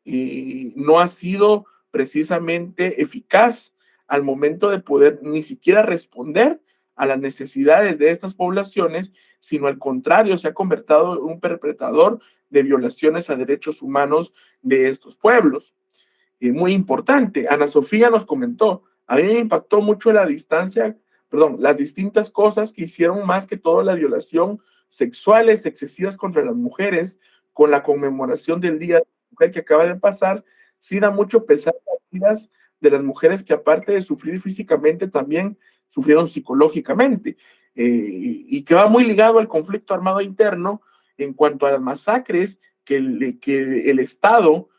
no ha sido precisamente eficaz al momento de poder ni siquiera responder a las necesidades de estas poblaciones, sino al contrario, se ha convertido en un perpetrador de violaciones a derechos humanos de estos pueblos. Muy importante, Ana Sofía nos comentó, a mí me impactó mucho la distancia, perdón, las distintas cosas que hicieron más que todo la violación sexuales excesivas contra las mujeres, con la conmemoración del Día de la Mujer que acaba de pasar, sí da mucho pesar las vidas de las mujeres que aparte de sufrir físicamente, también sufrieron psicológicamente, y que va muy ligado al conflicto armado interno en cuanto a las masacres que el Estado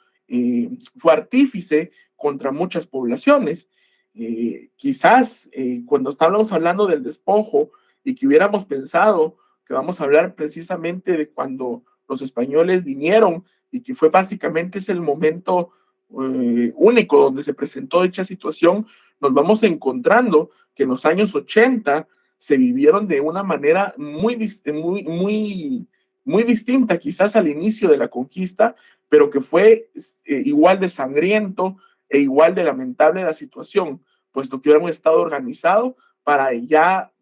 fue artífice contra muchas poblaciones. Quizás cuando estábamos hablando del despojo y que hubiéramos pensado que vamos a hablar precisamente de cuando los españoles vinieron y que fue básicamente es el momento único donde se presentó dicha situación, nos vamos encontrando que en los años 80 se vivieron de una manera muy distinta quizás al inicio de la conquista, pero que fue igual de sangriento e igual de lamentable la situación, puesto que era un Estado organizado para ya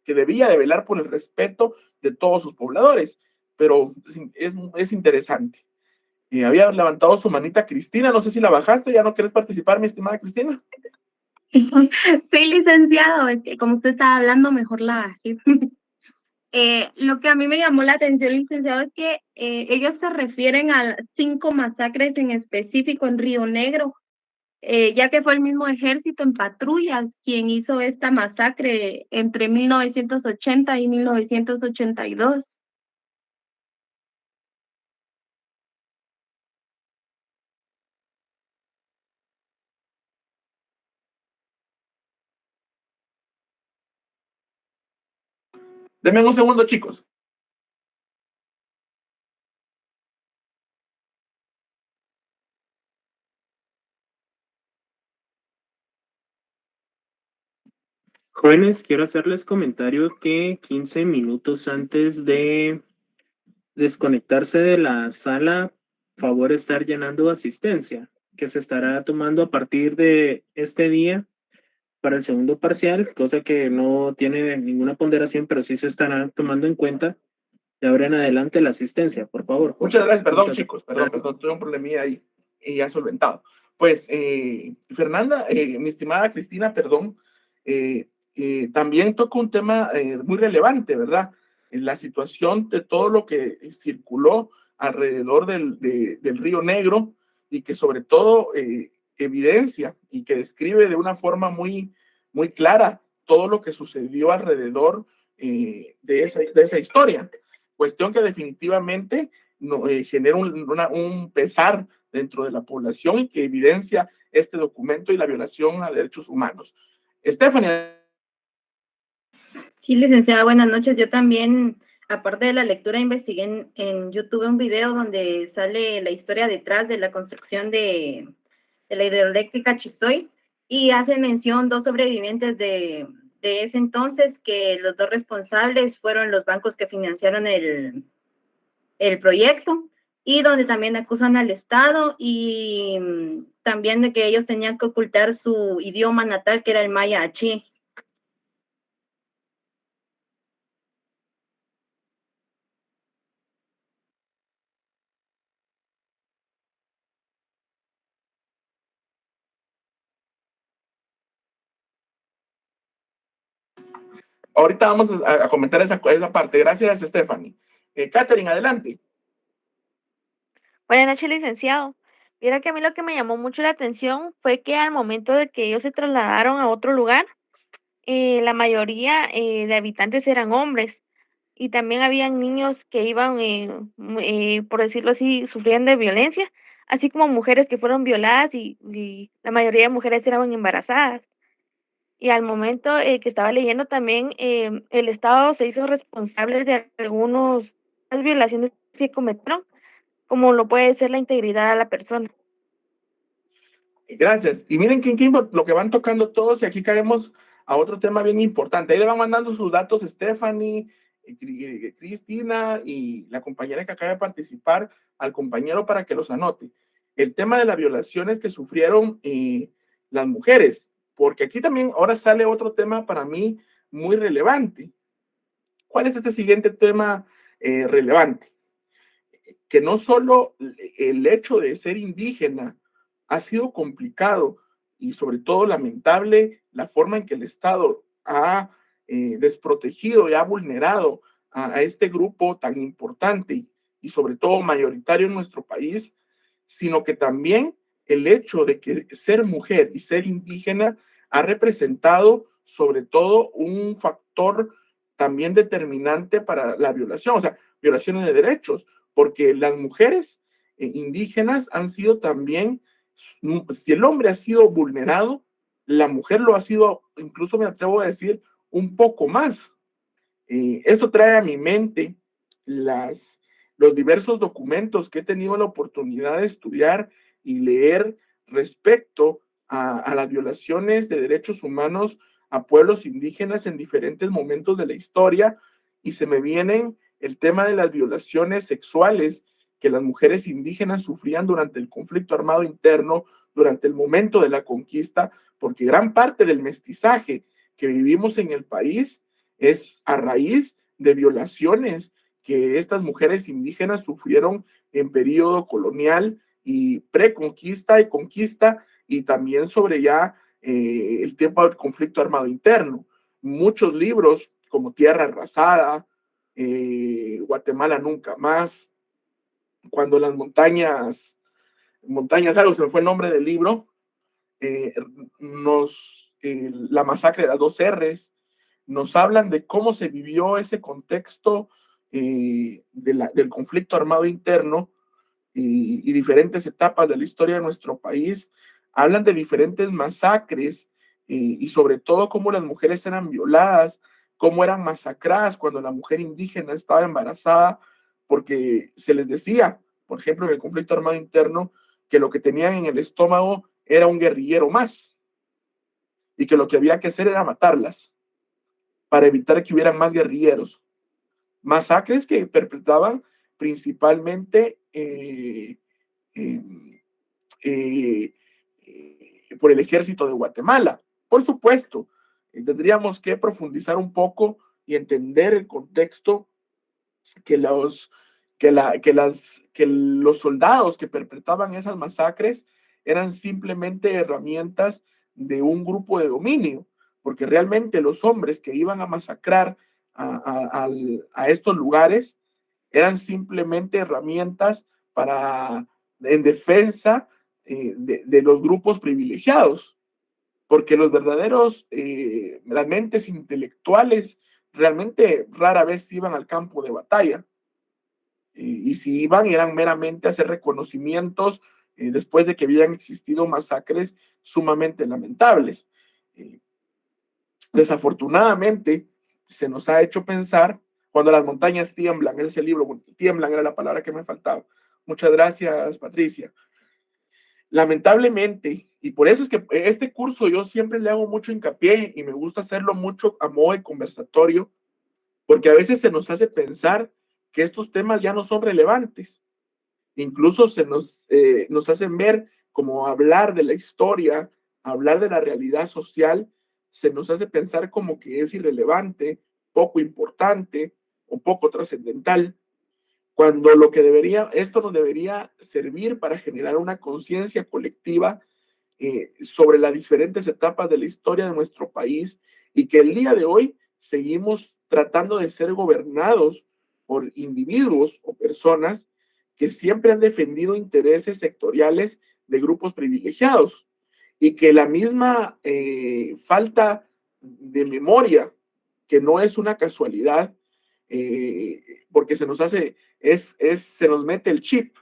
que debía de velar por el respeto de todos sus pobladores. Pero es interesante. Había levantado su manita Cristina, no sé si la bajaste, ya no quieres participar, mi estimada Cristina. Sí, licenciado, es que como usted estaba hablando, mejor la bajé. Lo que a mí me llamó la atención, licenciado, es que ellos se refieren a 5 masacres en específico en Río Negro, ya que fue el mismo ejército en patrullas quien hizo esta masacre entre 1980 y 1982. Denme un segundo, chicos. Jóvenes, quiero hacerles comentario que 15 minutos antes de desconectarse de la sala, favor estar llenando asistencia, que se estará tomando a partir de este día para el segundo parcial, cosa que no tiene ninguna ponderación, pero sí se estará tomando en cuenta de ahora en adelante la asistencia, por favor. Muchas gracias, perdón, Muchas chicos, perdón, tuve un problemilla ahí y ya solventado. Pues, Fernanda, mi estimada Cristina, perdón, también toca un tema muy relevante, ¿verdad? En la situación de todo lo que circuló alrededor del Río Negro y que sobre todo evidencia y que describe de una forma muy clara todo lo que sucedió alrededor de esa historia. Cuestión que definitivamente no, genera un pesar dentro de la población y que evidencia este documento y la violación a derechos humanos. Stephanie. Sí, licenciada, buenas noches. Yo también, aparte de la lectura, investigué en YouTube un video donde sale la historia detrás de la construcción de la hidroeléctrica Chixoy y hace mención 2 sobrevivientes de ese entonces, que los 2 responsables fueron los bancos que financiaron el proyecto, y donde también acusan al Estado y también de que ellos tenían que ocultar su idioma natal, que era el maya achí. Ahorita vamos a comentar esa parte. Gracias, Stephanie. Catherine, adelante. Buenas noches, licenciado. Mira que a mí lo que me llamó mucho la atención fue que al momento de que ellos se trasladaron a otro lugar, la mayoría de habitantes eran hombres y también habían niños que iban, por decirlo así, sufriendo de violencia, así como mujeres que fueron violadas y la mayoría de mujeres eran embarazadas. Y al momento que estaba leyendo también, el Estado se hizo responsable de algunas violaciones que cometieron, como lo puede ser la integridad de la persona. Gracias. Y miren lo que van tocando todos y aquí caemos a otro tema bien importante. Ahí le van mandando sus datos Stephanie, Cristina y la compañera que acaba de participar al compañero para que los anote. el tema de las violaciones que sufrieron las mujeres, porque aquí también ahora sale otro tema para mí muy relevante. ¿Cuál es este siguiente tema relevante? Que no solo el hecho de ser indígena ha sido complicado y sobre todo lamentable la forma en que el Estado ha desprotegido y ha vulnerado a este grupo tan importante y sobre todo mayoritario en nuestro país, sino que también el hecho de que ser mujer y ser indígena ha representado sobre todo un factor también determinante para la violación, o sea, violaciones de derechos, porque las mujeres indígenas han sido también, si el hombre ha sido vulnerado, la mujer lo ha sido, incluso me atrevo a decir, un poco más. Esto trae a mi mente los diversos documentos que he tenido la oportunidad de estudiar y leer respecto a las violaciones de derechos humanos a pueblos indígenas en diferentes momentos de la historia, y se me vienen el tema de las violaciones sexuales que las mujeres indígenas sufrían durante el conflicto armado interno, durante el momento de la conquista, porque gran parte del mestizaje que vivimos en el país es a raíz de violaciones que estas mujeres indígenas sufrieron en periodo colonial y preconquista y conquista, y también sobre ya el tiempo del conflicto armado interno. Muchos libros como Tierra Arrasada, Guatemala Nunca Más, Cuando las montañas, algo se me fue el nombre del libro, la masacre de las dos R's, nos hablan de cómo se vivió ese contexto del conflicto armado interno y diferentes etapas de la historia de nuestro país. Hablan de diferentes masacres y sobre todo cómo las mujeres eran violadas, cómo eran masacradas cuando la mujer indígena estaba embarazada, porque se les decía, por ejemplo, en el conflicto armado interno, que lo que tenían en el estómago era un guerrillero más y que lo que había que hacer era matarlas para evitar que hubieran más guerrilleros. Masacres que perpetraban principalmente por el ejército de Guatemala. Por supuesto, tendríamos que profundizar un poco y entender el contexto que los soldados que perpetraban esas masacres eran simplemente herramientas de un grupo de dominio, porque realmente los hombres que iban a masacrar a estos lugares eran simplemente herramientas en defensa de los grupos privilegiados, porque los verdaderos, las mentes intelectuales realmente rara vez iban al campo de batalla. Y si iban, eran meramente a hacer reconocimientos después de que habían existido masacres sumamente lamentables. Desafortunadamente, se nos ha hecho pensar cuando las montañas tiemblan, ese es el libro, tiemblan era la palabra que me faltaba. Muchas gracias, Patricia. Lamentablemente, y por eso es que este curso yo siempre le hago mucho hincapié y me gusta hacerlo mucho a modo de conversatorio, porque a veces se nos hace pensar que estos temas ya no son relevantes. Incluso nos hacen ver como hablar de la historia, hablar de la realidad social, se nos hace pensar como que es irrelevante, poco importante o poco trascendental, cuando esto nos debería servir para generar una conciencia colectiva sobre las diferentes etapas de la historia de nuestro país, y que el día de hoy seguimos tratando de ser gobernados por individuos o personas que siempre han defendido intereses sectoriales de grupos privilegiados, y que la misma falta de memoria, que no es una casualidad, porque se nos mete el chip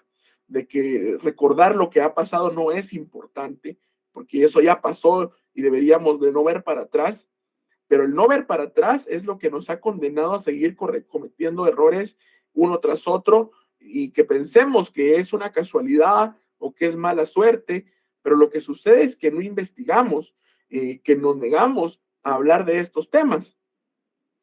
de que recordar lo que ha pasado no es importante, porque eso ya pasó y deberíamos de no ver para atrás, pero el no ver para atrás es lo que nos ha condenado a seguir cometiendo errores uno tras otro, y que pensemos que es una casualidad o que es mala suerte, pero lo que sucede es que no investigamos, que nos negamos a hablar de estos temas.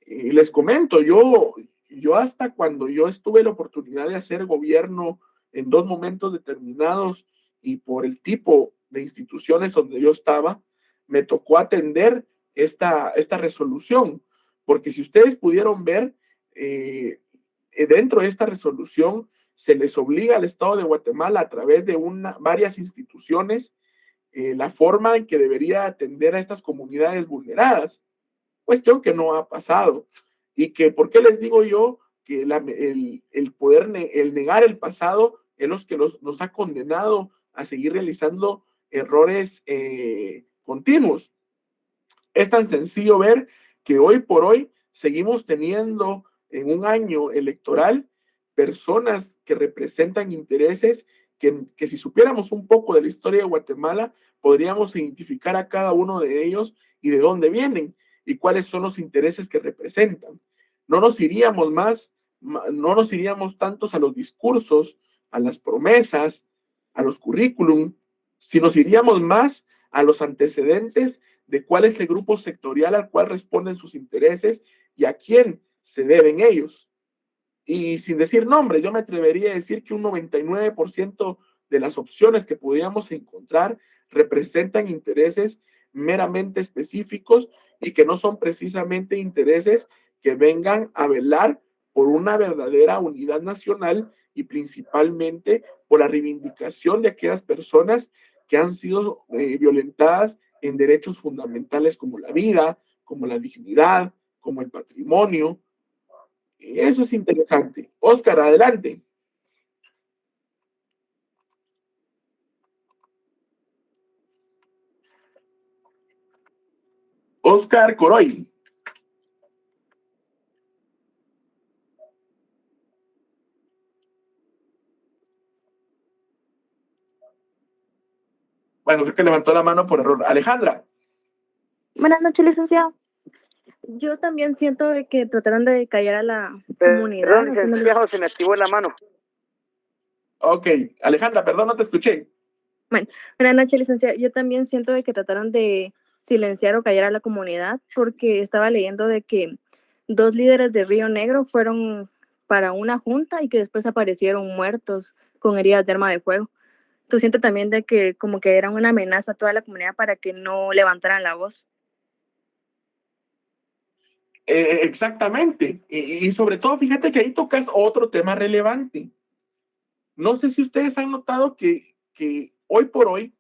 Les comento, yo hasta cuando yo tuve la oportunidad de hacer gobierno en dos momentos determinados y por el tipo de instituciones donde yo estaba, me tocó atender esta resolución, porque si ustedes pudieron ver, dentro de esta resolución se les obliga al Estado de Guatemala a través de varias instituciones la forma en que debería atender a estas comunidades vulneradas, cuestión que no ha pasado. Y que, ¿por qué les digo yo que el negar el pasado es lo que nos ha condenado a seguir realizando errores continuos? Es tan sencillo ver que hoy por hoy seguimos teniendo en un año electoral personas que representan intereses que si supiéramos un poco de la historia de Guatemala, podríamos identificar a cada uno de ellos y de dónde vienen y cuáles son los intereses que representan. No nos iríamos tantos a los discursos, a las promesas, a los currículum, si nos iríamos más a los antecedentes de cuál es el grupo sectorial al cual responden sus intereses y a quién se deben ellos. Y sin decir nombre, yo me atrevería a decir que un 99% de las opciones que podíamos encontrar representan intereses meramente específicos y que no son precisamente intereses que vengan a velar por una verdadera unidad nacional y principalmente por la reivindicación de aquellas personas que han sido violentadas en derechos fundamentales como la vida, como la dignidad, como el patrimonio. Eso es interesante. Oscar, adelante. Oscar Coroy. Bueno, creo que levantó la mano por error. Alejandra. Buenas noches, licenciado. Yo también siento de que trataron de callar a la comunidad. Perdón, licenciado, se me activó la mano. Ok, Alejandra, perdón, no te escuché. Bueno, buenas noches, licenciado. Yo también siento de que trataron de silenciar o callar a la comunidad porque estaba leyendo de que 2 líderes de Río Negro fueron para una junta y que después aparecieron muertos con heridas de arma de fuego. Entonces siento también de que como que era una amenaza a toda la comunidad para que no levantaran la voz. Exactamente. Y sobre todo, fíjate que ahí tocas otro tema relevante. No sé si ustedes han notado que hoy por hoy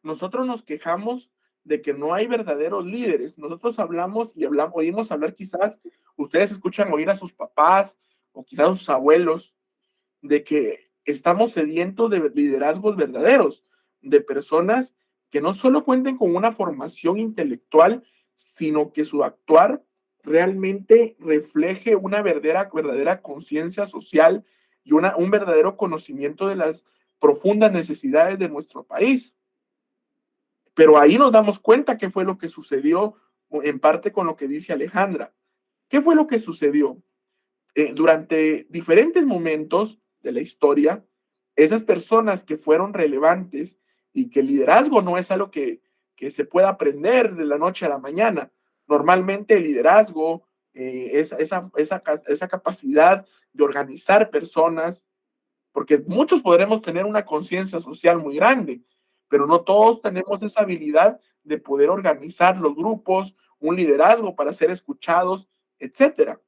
nosotros nos quejamos de que no hay verdaderos líderes. Nosotros oímos hablar quizás, ustedes escuchan oír a sus papás o quizás a sus abuelos, de que estamos sedientos de liderazgos verdaderos, de personas que no solo cuenten con una formación intelectual, sino que su actuar realmente refleje una verdadera conciencia social y un verdadero conocimiento de las profundas necesidades de nuestro país. Pero ahí nos damos cuenta qué fue lo que sucedió, en parte con lo que dice Alejandra. ¿Qué fue lo que sucedió? Durante diferentes momentos de la historia, esas personas que fueron relevantes y que el liderazgo no es algo que se pueda aprender de la noche a la mañana. Normalmente el liderazgo, esa capacidad de organizar personas, porque muchos podremos tener una conciencia social muy grande, pero no todos tenemos esa habilidad de poder organizar los grupos, un liderazgo para ser escuchados, etcétera.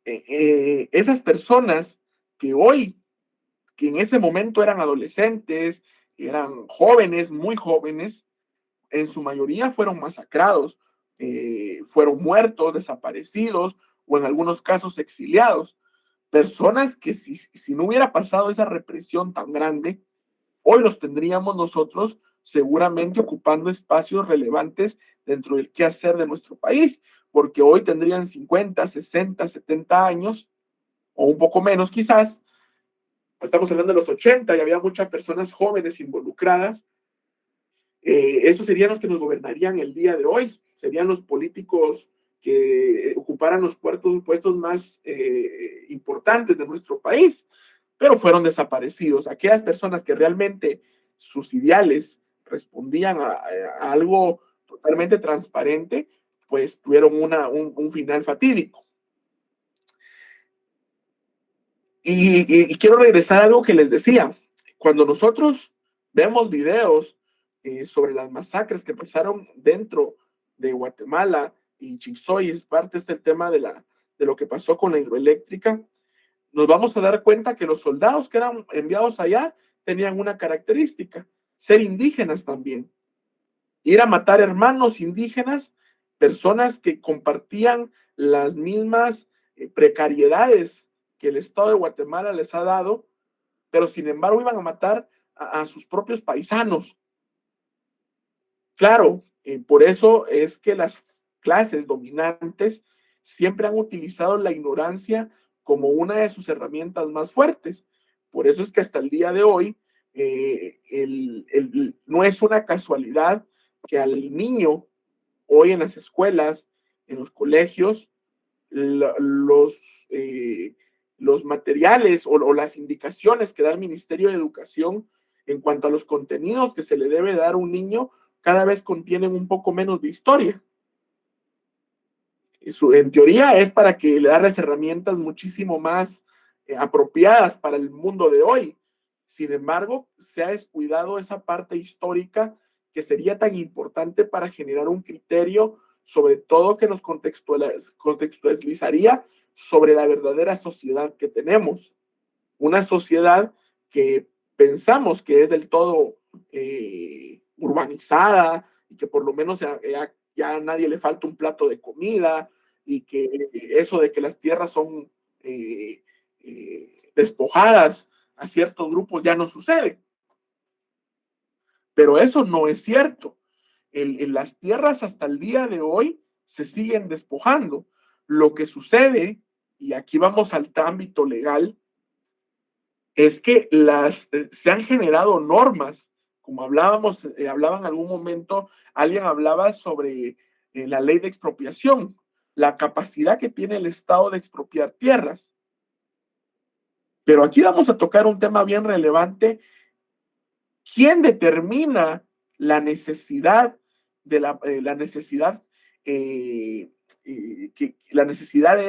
Esas personas que en ese momento eran adolescentes, eran jóvenes, muy jóvenes, en su mayoría fueron masacrados, fueron muertos, desaparecidos o en algunos casos exiliados. Personas que si no hubiera pasado esa represión tan grande, hoy los tendríamos nosotros seguramente ocupando espacios relevantes dentro del quehacer de nuestro país, porque hoy tendrían 50, 60, 70 años, o un poco menos quizás. Estamos hablando de los 80 y había muchas personas jóvenes involucradas. Esos serían los que nos gobernarían el día de hoy, serían los políticos que ocuparan los puestos más importantes de nuestro país, pero fueron desaparecidos. Aquellas personas que realmente sus ideales respondían a algo totalmente transparente, pues tuvieron un final fatídico. Y quiero regresar a algo que les decía. Cuando nosotros Vemos videos sobre las masacres que pasaron dentro de Guatemala, y Chixoy es parte del tema de lo que pasó con la hidroeléctrica. Nos vamos a dar cuenta que los soldados que eran enviados allá tenían una característica: ser indígenas también. Ir a matar hermanos indígenas, personas que compartían las mismas precariedades que el Estado de Guatemala les ha dado, pero sin embargo iban a matar a sus propios paisanos. Claro, por eso es que las clases dominantes siempre han utilizado la ignorancia como una de sus herramientas más fuertes. Por eso es que hasta el día de hoy no es una casualidad que al niño hoy en las escuelas, en los colegios, los materiales o las indicaciones que da el Ministerio de Educación en cuanto a los contenidos que se le debe dar a un niño cada vez contienen un poco menos de historia. En teoría es para que le darles herramientas muchísimo más apropiadas para el mundo de hoy. Sin embargo, se ha descuidado esa parte histórica que sería tan importante para generar un criterio, sobre todo que nos contextualizaría sobre la verdadera sociedad que tenemos. Una sociedad que pensamos que es del todo urbanizada y que por lo menos ya a nadie le falta un plato de comida, y que eso de que las tierras son despojadas a ciertos grupos ya no sucede. Pero eso no es cierto. En las tierras hasta el día de hoy se siguen despojando. Lo que sucede, y aquí vamos al ámbito legal, es que se han generado normas, como hablaba en algún momento, alguien hablaba sobre la ley de expropiación, la capacidad que tiene el Estado de expropiar tierras. Pero aquí vamos a tocar un tema bien relevante. ¿Quién determina la necesidad de la necesidad de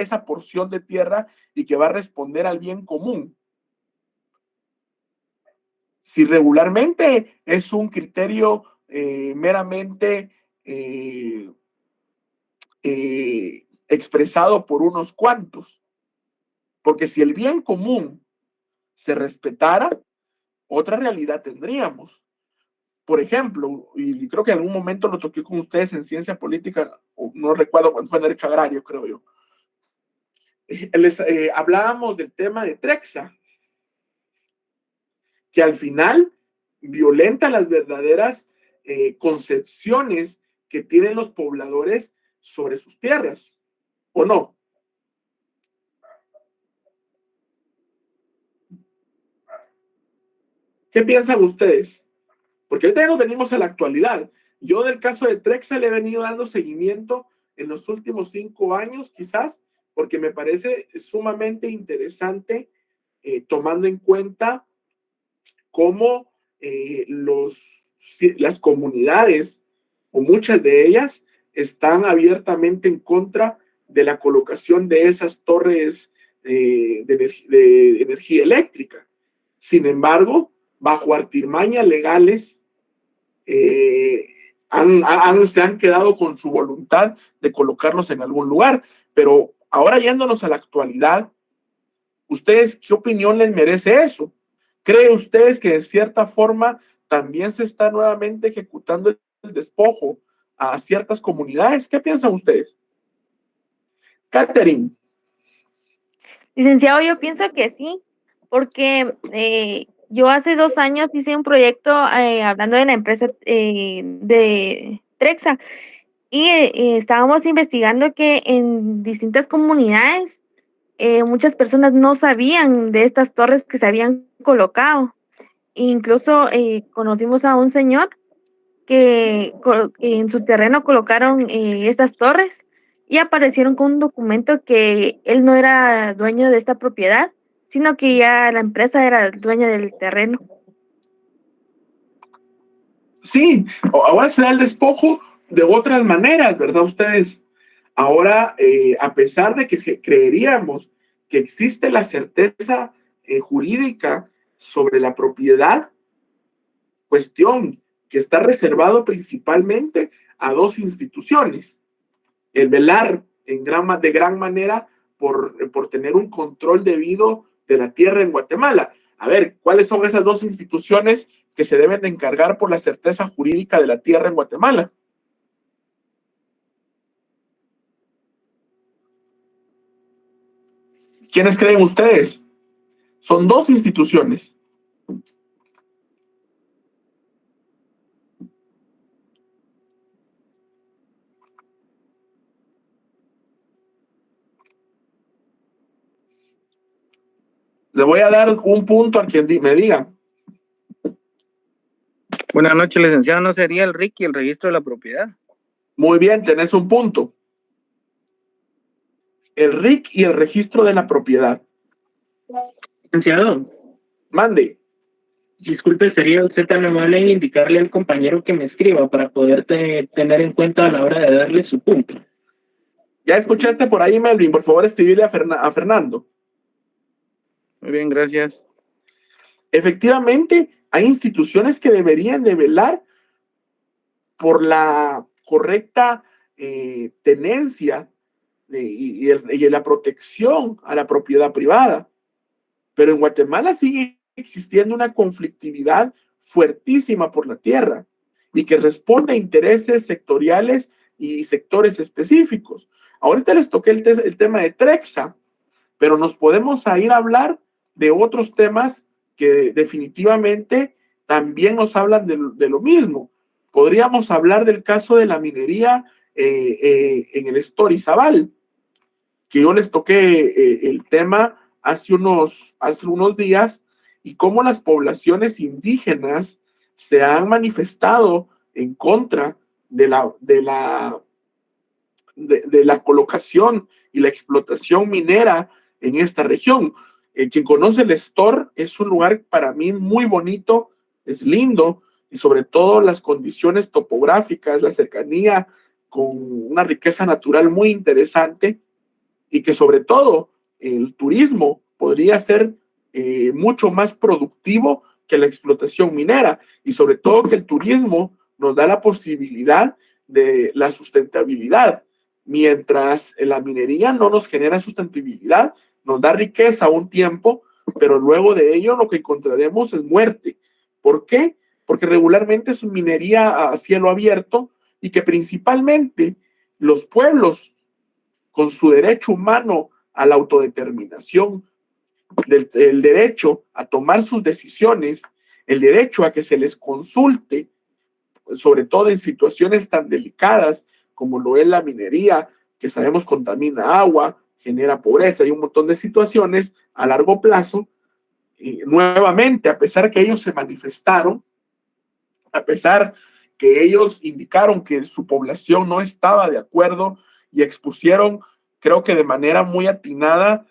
esa porción de tierra y que va a responder al bien común? Si regularmente es un criterio meramente expresado por unos cuantos, porque si el bien común se respetara, otra realidad tendríamos. Por ejemplo, y creo que en algún momento lo toqué con ustedes en ciencia política, o no recuerdo cuando fue en derecho agrario, creo yo. Hablábamos del tema de Trexa, que al final violenta las verdaderas concepciones que tienen los pobladores sobre sus tierras, ¿o no? ¿Qué piensan ustedes? Porque ahorita ya nos venimos a la actualidad. Yo del caso de Trexa le he venido dando seguimiento en los últimos 5 años, quizás, porque me parece sumamente interesante, tomando en cuenta cómo las comunidades, o muchas de ellas, están abiertamente en contra de la colocación de esas torres de energía eléctrica. Sin embargo, bajo artimañas legales, se han quedado con su voluntad de colocarlos en algún lugar. Pero ahora yéndonos a la actualidad, ¿ustedes qué opinión les merece eso? ¿Creen ustedes que de cierta forma también se está nuevamente ejecutando el despojo a ciertas comunidades? ¿Qué piensan ustedes? Catherine. Licenciado, yo pienso que sí, porque yo hace 2 años hice un proyecto hablando de la empresa de Trexa, y estábamos investigando que en distintas comunidades muchas personas no sabían de estas torres que se habían colocado. Incluso conocimos a un señor que en su terreno colocaron estas torres, y aparecieron con un documento que él no era dueño de esta propiedad, sino que ya la empresa era dueña del terreno. Sí, ahora se da el despojo de otras maneras, ¿verdad ustedes? Ahora, a pesar de que creeríamos que existe la certeza jurídica sobre la propiedad, cuestión que está reservado principalmente a dos instituciones. El velar de gran manera por tener un control debido de la tierra en Guatemala. A ver, ¿cuáles son esas dos instituciones que se deben de encargar por la certeza jurídica de la tierra en Guatemala? ¿Quiénes creen ustedes? Son dos instituciones. Le voy a dar un punto a quien me diga. Buenas noches, licenciado. ¿No sería el RIC y el registro de la propiedad? Muy bien, tenés un punto. El RIC y el registro de la propiedad. Licenciado, Mande. disculpe, ¿sería usted tan amable en indicarle al compañero que me escriba para poder tener en cuenta a la hora de darle su punto? ¿Ya escuchaste por ahí, Melvin? Por favor, escribirle a Fernando. Muy bien, gracias. Efectivamente, hay instituciones que deberían de velar por la correcta tenencia y la protección a la propiedad privada. Pero en Guatemala sigue existiendo una conflictividad fuertísima por la tierra y que responde a intereses sectoriales y sectores específicos. Ahorita les toqué el tema de Trexa, pero nos podemos ir a hablar de otros temas que definitivamente también nos hablan de lo mismo. Podríamos hablar del caso de la minería en el Estorizabal, que yo les toqué el tema hace unos días, y cómo las poblaciones indígenas se han manifestado en contra de la colocación y la explotación minera en esta región. Quien conoce el Estor, es un lugar para mí muy bonito, es lindo, y sobre todo las condiciones topográficas, la cercanía con una riqueza natural muy interesante, y que sobre todo el turismo podría ser mucho más productivo que la explotación minera, y sobre todo que el turismo nos da la posibilidad de la sustentabilidad, mientras la minería no nos genera sustentabilidad, nos da riqueza un tiempo, pero luego de ello lo que encontraremos es muerte. ¿Por qué? Porque regularmente es minería a cielo abierto, y que principalmente los pueblos, con su derecho humano a la autodeterminación, el derecho a tomar sus decisiones, el derecho a que se les consulte, sobre todo en situaciones tan delicadas como lo es la minería, que sabemos contamina agua, genera pobreza y un montón de situaciones a largo plazo. Y nuevamente, a pesar que ellos se manifestaron, a pesar que ellos indicaron que su población no estaba de acuerdo y expusieron, creo que de manera muy atinada,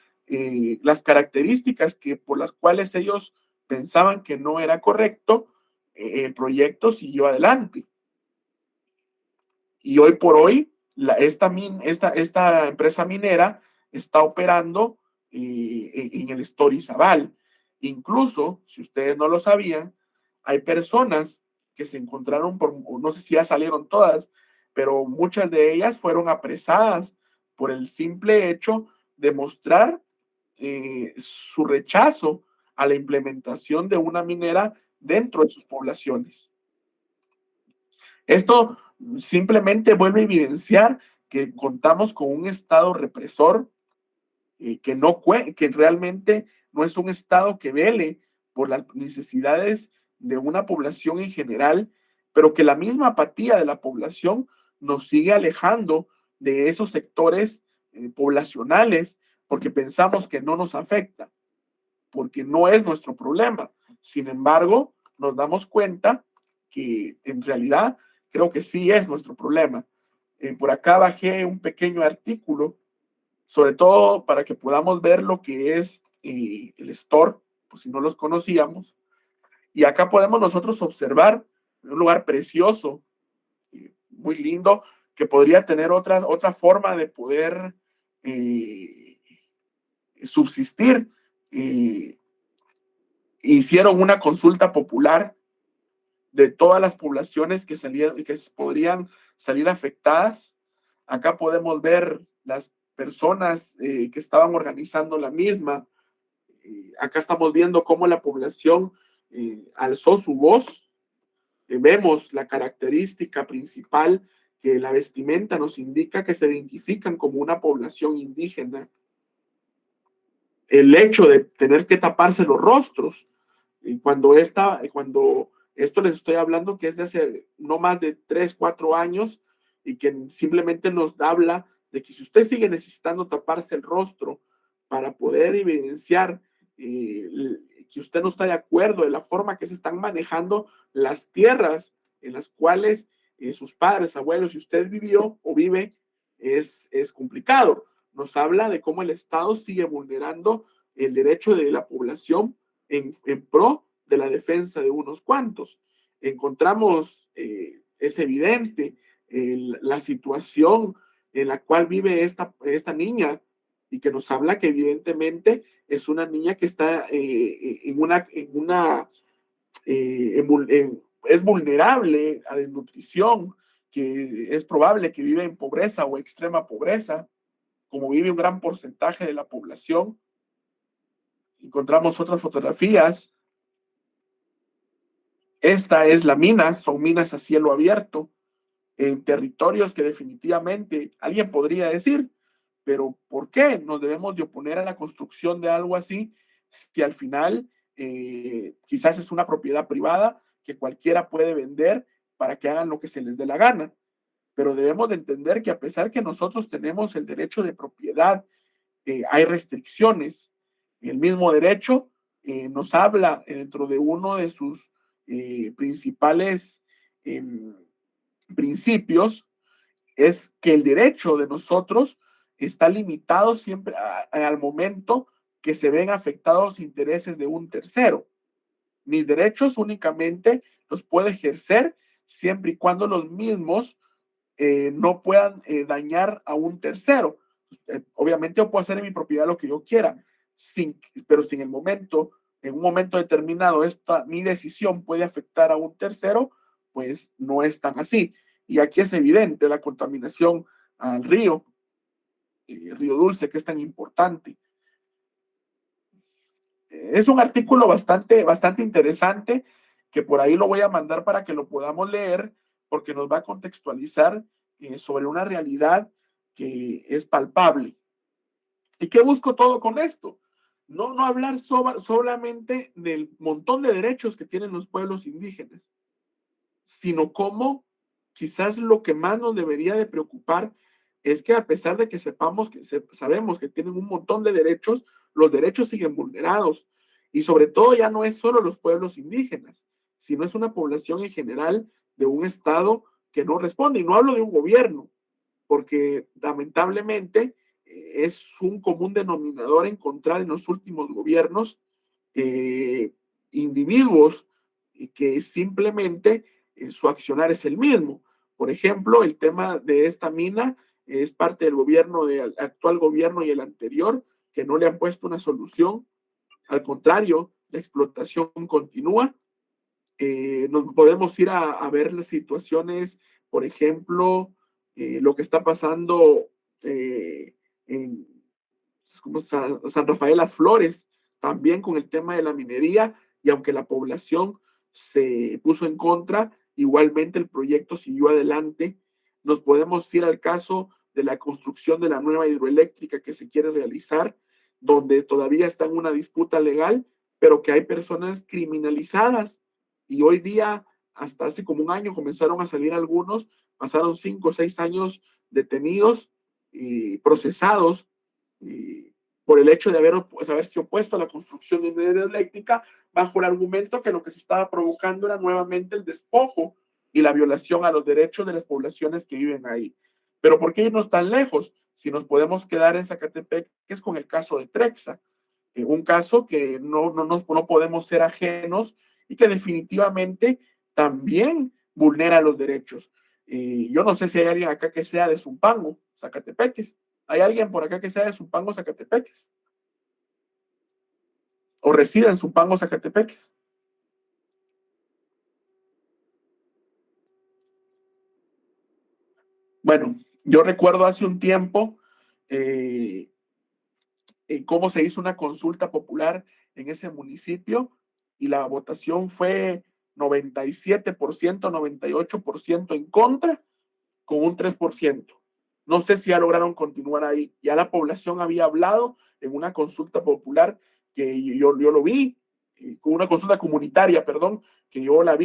las características por las cuales ellos pensaban que no era correcto, el proyecto siguió adelante. Y hoy por hoy, esta empresa minera está operando en el Estorizabal. Incluso, si ustedes no lo sabían, hay personas que se encontraron, no sé si ya salieron todas, pero muchas de ellas fueron apresadas por el simple hecho de mostrar su rechazo a la implementación de una minera dentro de sus poblaciones. Esto simplemente vuelve a evidenciar que contamos con un Estado represor, que realmente no es un Estado que vele por las necesidades de una población en general, pero que la misma apatía de la población nos sigue alejando de esos sectores poblacionales, porque pensamos que no nos afecta, porque no es nuestro problema. Sin embargo, nos damos cuenta que en realidad creo que sí es nuestro problema. Por acá bajé un pequeño artículo, sobre todo para que podamos ver lo que es el store, pues si no los conocíamos. Y acá podemos nosotros observar un lugar precioso, muy lindo, que podría tener otra forma de poder subsistir. Hicieron una consulta popular de todas las poblaciones que salieron y que podrían salir afectadas. Acá podemos ver las personas que estaban organizando la misma. Acá estamos viendo cómo la población alzó su voz. Vemos la característica principal que la vestimenta nos indica que se identifican como una población indígena. El hecho de tener que taparse los rostros, y cuando esto les estoy hablando que es de hace no más de 3, 4 años, y que simplemente nos habla de que si usted sigue necesitando taparse el rostro para poder evidenciar que usted no está de acuerdo de la forma que se están manejando las tierras en las cuales sus padres, abuelos y usted vivió o vive, es complicado. Nos habla de cómo el Estado sigue vulnerando el derecho de la población en pro de la defensa de unos cuantos. Encontramos, es evidente, la situación en la cual vive esta niña, y que nos habla que evidentemente es una niña que está es vulnerable a desnutrición, que es probable que vive en pobreza o extrema pobreza, como vive un gran porcentaje de la población. Encontramos otras fotografías. Esta es la mina, son minas a cielo abierto, en territorios que definitivamente alguien podría decir, pero ¿por qué nos debemos de oponer a la construcción de algo así si al final quizás es una propiedad privada que cualquiera puede vender para que hagan lo que se les dé la gana? Pero debemos de entender que a pesar que nosotros tenemos el derecho de propiedad, hay restricciones. El mismo derecho nos habla dentro de uno de sus principales principios, es que el derecho de nosotros está limitado siempre al momento que se ven afectados intereses de un tercero. Mis derechos únicamente los puedo ejercer siempre y cuando los mismos no puedan dañar a un tercero. Obviamente yo puedo hacer en mi propiedad lo que yo quiera, pero si en un momento determinado mi decisión puede afectar a un tercero, pues no es tan así. Y aquí es evidente la contaminación al río Dulce, que es tan importante. Es un artículo bastante interesante, que por ahí lo voy a mandar para que lo podamos leer, porque nos va a contextualizar sobre una realidad que es palpable. ¿Y qué busco todo con esto? No hablar solamente del montón de derechos que tienen los pueblos indígenas, sino cómo quizás lo que más nos debería de preocupar es que a pesar de que sabemos que tienen un montón de derechos, los derechos siguen vulnerados. Y sobre todo ya no es solo los pueblos indígenas, sino es una población en general de un Estado que no responde. Y no hablo de un gobierno, porque lamentablemente es un común denominador encontrar en los últimos gobiernos individuos que simplemente su accionar es el mismo. Por ejemplo, el tema de esta mina es parte del gobierno, del actual gobierno y el anterior, que no le han puesto una solución. Al contrario, la explotación continúa. Nos podemos ir a ver las situaciones, por ejemplo, lo que está pasando en como San Rafael Las Flores, también con el tema de la minería, y aunque la población se puso en contra, igualmente el proyecto siguió adelante. Nos podemos ir al caso de la construcción de la nueva hidroeléctrica que se quiere realizar, donde todavía está en una disputa legal, pero que hay personas criminalizadas, y hoy día, hasta hace como un año, comenzaron a salir algunos, pasaron 5 o 6 años detenidos y procesados por el hecho de haberse opuesto a la construcción de una hidroeléctrica, bajo el argumento que lo que se estaba provocando era nuevamente el despojo y la violación a los derechos de las poblaciones que viven ahí. Pero ¿por qué irnos tan lejos? Si nos podemos quedar en Zacatepec, que es con el caso de Trexa, un caso que no podemos ser ajenos y que definitivamente también vulnera los derechos. Yo no sé si hay alguien acá que sea de Zumpango, Zacatepeques. ¿Hay alguien por acá que sea de Zumpango, Zacatepeques? ¿O reside en Zumpango, Zacatepeques? Bueno, yo recuerdo hace un tiempo cómo se hizo una consulta popular en ese municipio y la votación fue 97%, 98% en contra, con un 3%. No sé si ya lograron continuar ahí. Ya la población había hablado en una consulta popular que yo lo vi, con una consulta comunitaria, perdón, que yo la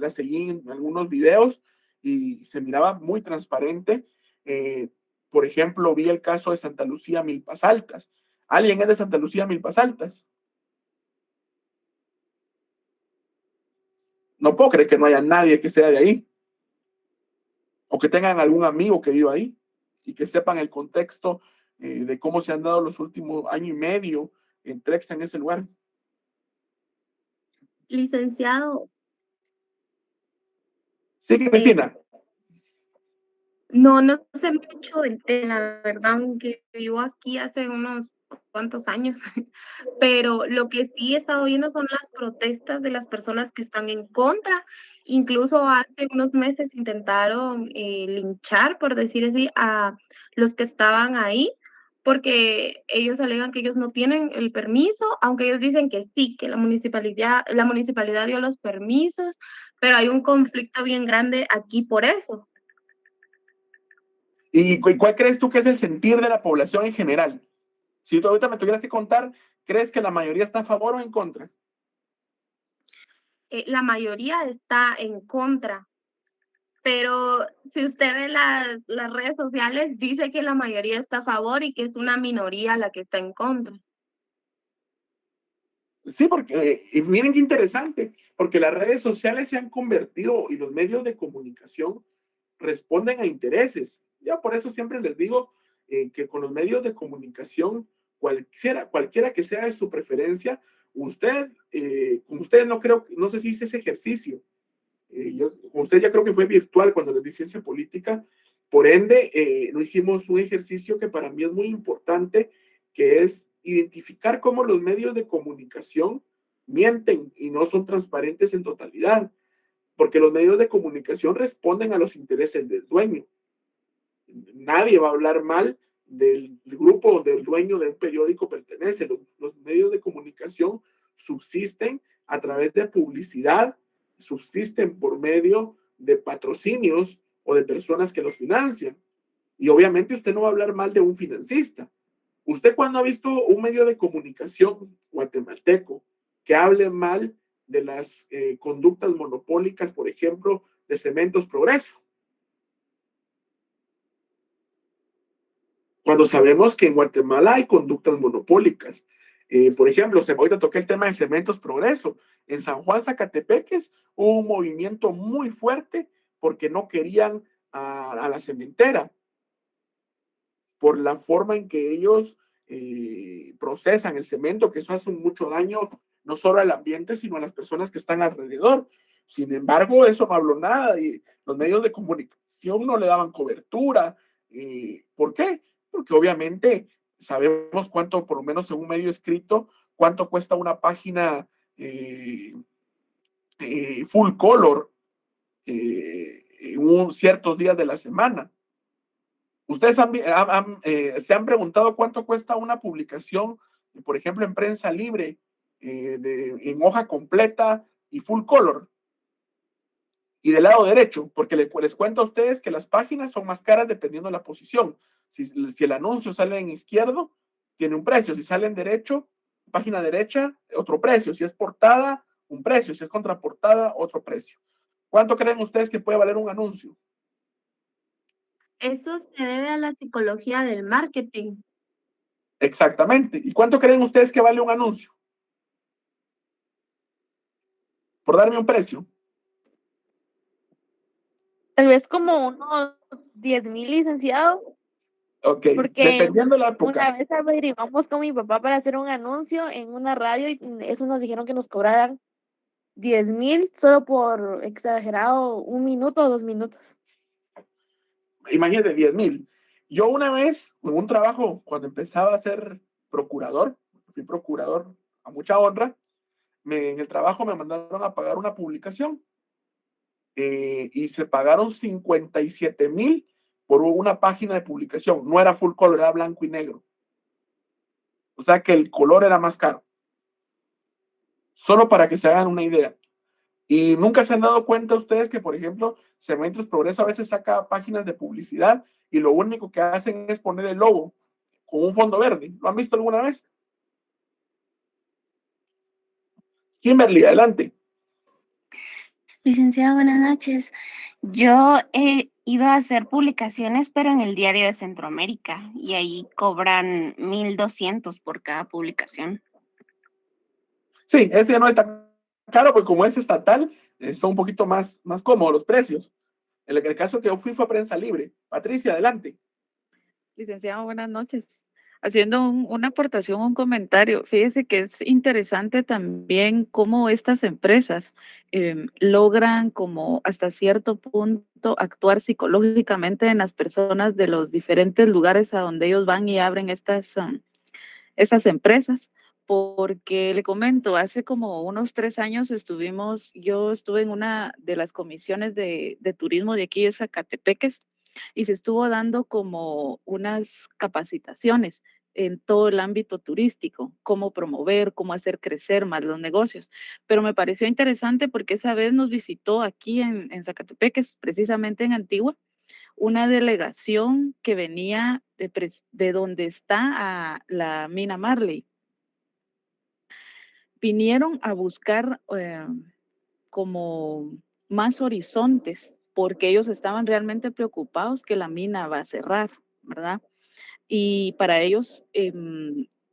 seguí en algunos videos y se miraba muy transparente. Por ejemplo, vi el caso de Santa Lucía Milpas Altas. ¿Alguien es de Santa Lucía Milpas Altas? No puedo creer que no haya nadie que sea de ahí o que tengan algún amigo que viva ahí y que sepan el contexto de cómo se han dado los últimos año y medio en Trexa en ese lugar. Licenciado, Sí, Cristina. no sé mucho del tema, la verdad, aunque vivo aquí hace unos cuantos años, pero lo que sí he estado viendo son las protestas de las personas que están en contra. Incluso hace unos meses intentaron linchar, por decir así, a los que estaban ahí, porque ellos alegan que ellos no tienen el permiso, aunque ellos dicen que sí, que la municipalidad dio los permisos, pero hay un conflicto bien grande aquí por eso. ¿Y cuál crees tú que es el sentir de la población en general? Si tú ahorita me tuvieras que contar, ¿crees que la mayoría está a favor o en contra? La mayoría está en contra, pero si usted ve las redes sociales, dice que la mayoría está a favor y que es una minoría la que está en contra. Sí, porque, y miren qué interesante, porque las redes sociales se han convertido y los medios de comunicación responden a intereses. Ya por eso siempre les digo que con los medios de comunicación, cualquiera que sea de su preferencia, como ustedes no creo, no sé si hice ese ejercicio, como usted ya creo que fue virtual cuando les di ciencia política, por ende, no hicimos un ejercicio que para mí es muy importante, que es identificar cómo los medios de comunicación mienten y no son transparentes en totalidad, porque los medios de comunicación responden a los intereses del dueño. Nadie va a hablar mal del grupo donde el dueño de un periódico pertenece. Los medios de comunicación subsisten a través de publicidad, subsisten por medio de patrocinios o de personas que los financian. Y obviamente usted no va a hablar mal de un financista. ¿Usted cuándo ha visto un medio de comunicación guatemalteco que hable mal de las conductas monopólicas, por ejemplo, de Cementos Progreso? Cuando sabemos que en Guatemala hay conductas monopólicas. Por ejemplo, ahorita toqué el tema de Cementos Progreso. En San Juan Zacatepeques hubo un movimiento muy fuerte porque no querían a la cementera, por la forma en que ellos procesan el cemento, que eso hace mucho daño no solo al ambiente, sino a las personas que están alrededor. Sin embargo, eso no habló nada y los medios de comunicación no le daban cobertura. ¿Por qué? Porque obviamente sabemos cuánto, por lo menos en un medio escrito, cuánto cuesta una página full color ciertos días de la semana. ¿Ustedes se han preguntado cuánto cuesta una publicación, por ejemplo, en prensa libre, en hoja completa y full color? Y del lado derecho, porque les cuento a ustedes que las páginas son más caras dependiendo de la posición. Si el anuncio sale en izquierdo, tiene un precio. Si sale en derecho, página derecha, otro precio. Si es portada, un precio. Si es contraportada, otro precio. ¿Cuánto creen ustedes que puede valer un anuncio? Eso se debe a la psicología del marketing. Exactamente. ¿Y cuánto creen ustedes que vale un anuncio? Por darme un precio. Tal vez como unos 10,000, licenciado, Ok, porque dependiendo de la una época. vez averiguamos con mi papá para hacer un anuncio en una radio y eso nos dijeron que nos cobraran 10,000 solo por exagerado 1 minuto o 2 minutos. Imagínate, 10,000. Yo una vez, en un trabajo, cuando empezaba a ser procurador, fui procurador a mucha honra, en el trabajo me mandaron a pagar una publicación y se pagaron 57,000 por una página de publicación. No era full color, era blanco y negro. O sea que el color era más caro. Solo para que se hagan una idea. Y nunca se han dado cuenta ustedes que, por ejemplo, Cementos Progreso a veces saca páginas de publicidad y lo único que hacen es poner el logo con un fondo verde. ¿Lo han visto alguna vez? Kimberly, adelante. Licenciada, buenas noches. Yo he ido a hacer publicaciones, pero en el Diario de Centroamérica, y ahí cobran 1,200 por cada publicación. Sí, ese no está caro, porque como es estatal, son un poquito más cómodos los precios. En el caso que yo fui fue a Prensa Libre. Patricia, adelante. Licenciado, buenas noches. Haciendo una aportación, un comentario. Fíjese que es interesante también cómo estas empresas logran como hasta cierto punto actuar psicológicamente en las personas de los diferentes lugares a donde ellos van y abren estas empresas. Porque le comento, hace como unos 3 años yo estuve en una de las comisiones de turismo de aquí de Zacatepeques, y se estuvo dando como unas capacitaciones en todo el ámbito turístico, cómo promover, cómo hacer crecer más los negocios. Pero me pareció interesante porque esa vez nos visitó aquí en Zacatepeques, precisamente en Antigua, una delegación que venía de donde está la mina Marley. Vinieron a buscar como más horizontes, porque ellos estaban realmente preocupados que la mina va a cerrar, ¿verdad? Y para ellos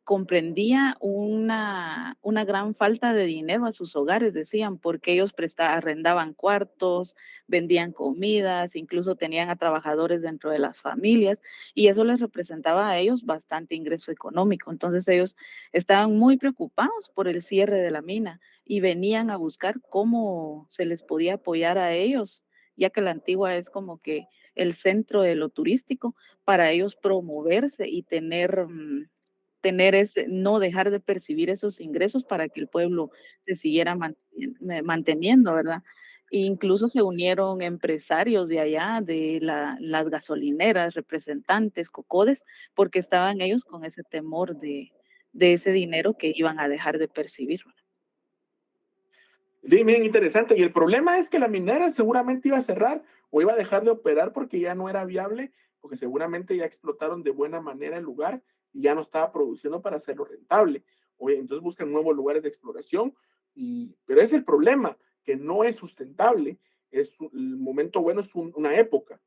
comprendía una gran falta de dinero a sus hogares, decían, porque ellos arrendaban cuartos, vendían comidas, incluso tenían a trabajadores dentro de las familias, y eso les representaba a ellos bastante ingreso económico. Entonces ellos estaban muy preocupados por el cierre de la mina y venían a buscar cómo se les podía apoyar a ellos, ya que la Antigua es como que el centro de lo turístico, para ellos promoverse y no dejar de percibir esos ingresos para que el pueblo se siguiera manteniendo, ¿verdad? E incluso se unieron empresarios de allá, de las gasolineras, representantes, COCODES, porque estaban ellos con ese temor de ese dinero que iban a dejar de percibir. Sí, bien interesante. Y el problema es que la minera seguramente iba a cerrar o iba a dejar de operar porque ya no era viable, porque seguramente ya explotaron de buena manera el lugar y ya no estaba produciendo para hacerlo rentable. Oye, entonces buscan nuevos lugares de exploración, pero es el problema, que no es sustentable. El momento bueno es una época.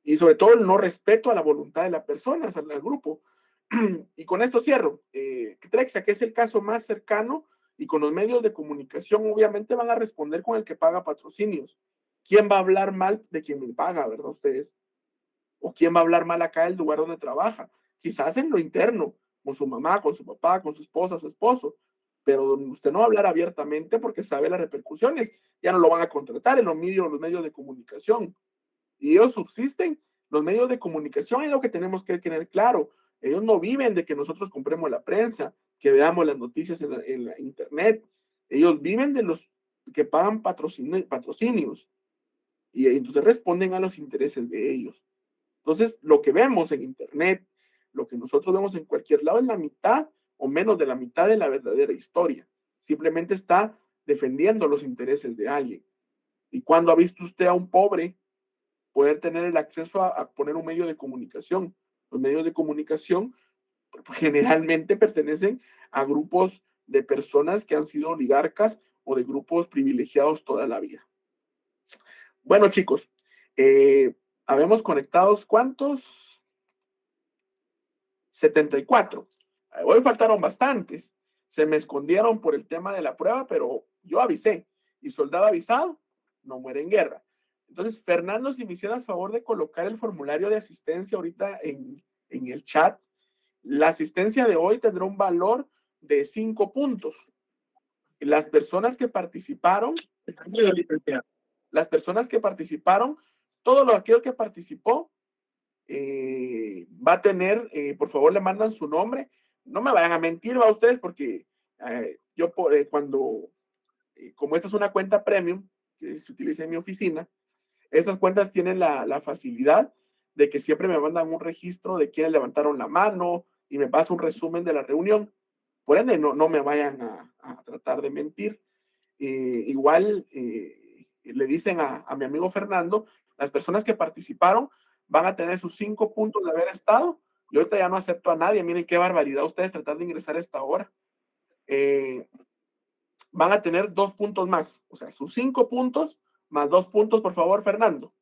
Y sobre todo el no respeto a la voluntad de las personas, al grupo. Y con esto cierro. Trexia, que es el caso más cercano, y con los medios de comunicación obviamente van a responder con el que paga patrocinios. ¿Quién va a hablar mal de quien me paga, verdad ustedes? ¿O quién va a hablar mal acá del lugar donde trabaja? Quizás en lo interno, con su mamá, con su papá, con su esposa, su esposo, pero usted no va a hablar abiertamente porque sabe las repercusiones. Ya no lo van a contratar en los medios de comunicación. Y ellos subsisten. Los medios de comunicación es lo que tenemos que tener claro. Ellos no viven de que nosotros compremos la prensa, que veamos las noticias en la internet. Ellos viven de los que pagan patrocinios y entonces responden a los intereses de ellos. Entonces, lo que vemos en internet, lo que nosotros vemos en cualquier lado es la mitad o menos de la mitad de la verdadera historia. Simplemente está defendiendo los intereses de alguien. ¿Y cuando ha visto usted a un pobre poder tener el acceso a poner un medio de comunicación? Los medios de comunicación generalmente pertenecen a grupos de personas que han sido oligarcas o de grupos privilegiados toda la vida. Bueno, chicos, habemos conectados, ¿cuántos? 74. Hoy faltaron bastantes. Se me escondieron por el tema de la prueba, pero yo avisé. Y soldado avisado no muere en guerra. Entonces, Fernando, si me hicieras favor de colocar el formulario de asistencia ahorita en el chat. La asistencia de hoy tendrá un valor de 5 puntos. Las personas que participaron, todo aquello que participó, va a tener, por favor, le mandan su nombre. No me vayan a mentir, va, ustedes, porque yo como esta es una cuenta premium que se utiliza en mi oficina, estas cuentas tienen la facilidad de que siempre me mandan un registro de quiénes levantaron la mano y me pasa un resumen de la reunión. Por ende, no me vayan a tratar de mentir. Igual le dicen a mi amigo Fernando, las personas que participaron van a tener sus 5 puntos de haber estado. Y ahorita ya no acepto a nadie. Miren qué barbaridad ustedes tratar de ingresar a esta hora. Van a tener 2 puntos más. O sea, sus 5 puntos más 2 puntos, por favor, Fernando.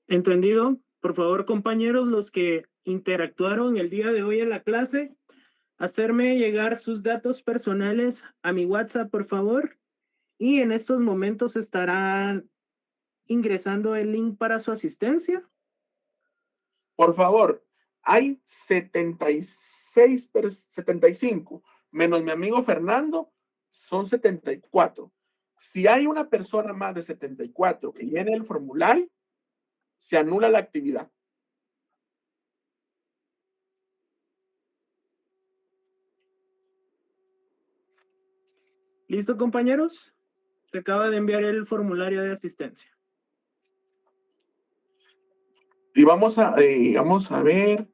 ¿Entendido? Por favor, compañeros, los que interactuaron el día de hoy en la clase, hacerme llegar sus datos personales a mi WhatsApp, por favor. Y en estos momentos estarán ingresando el link para su asistencia. Por favor, hay 75, menos mi amigo Fernando, son 74. Si hay una persona más de 74 que llene el formulario, se anula la actividad. ¿Listo, compañeros? Se acaba de enviar el formulario de asistencia. Y vamos a ver.